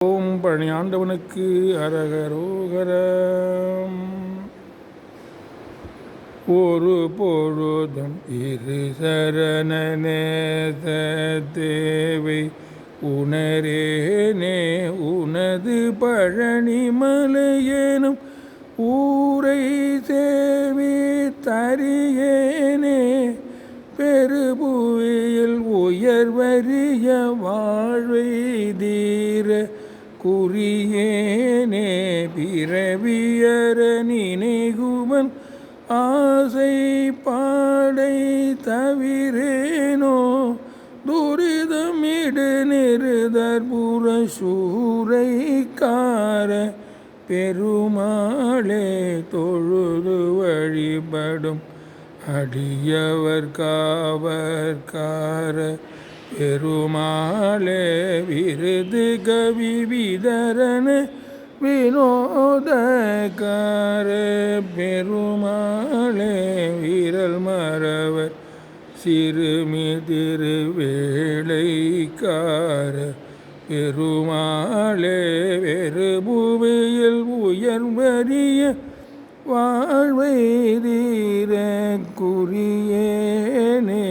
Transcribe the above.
ஓம் பழனி ஆண்டவனுக்கு அரகரோகரம். ஒரு பொழுதும் இரு சரண நேச தேவை உணரேனே உனது பழனி மலையேனும் ஊரை சேவி தரியேனே பெருபுவியில் உயர்வரிய வாழ்வை தீர குறியேனே பிறவியற நினைகுவன் ஆசை பாடை தவிரேனோ துரிதமிடு நிறுதற்புற சூறைக்கார பெருமாளே தொழுது வழிபடும் அடியவர் காவற்கார பெருமாளே விருது கவி விதரண வினோதக்கார பெருமாளே விரல் மறவர் சிறுமி திருவேளைக்கார பெருமாளே வெறுபுவியில் உயர்வரிய வாழ்வை தீர குறியேனே.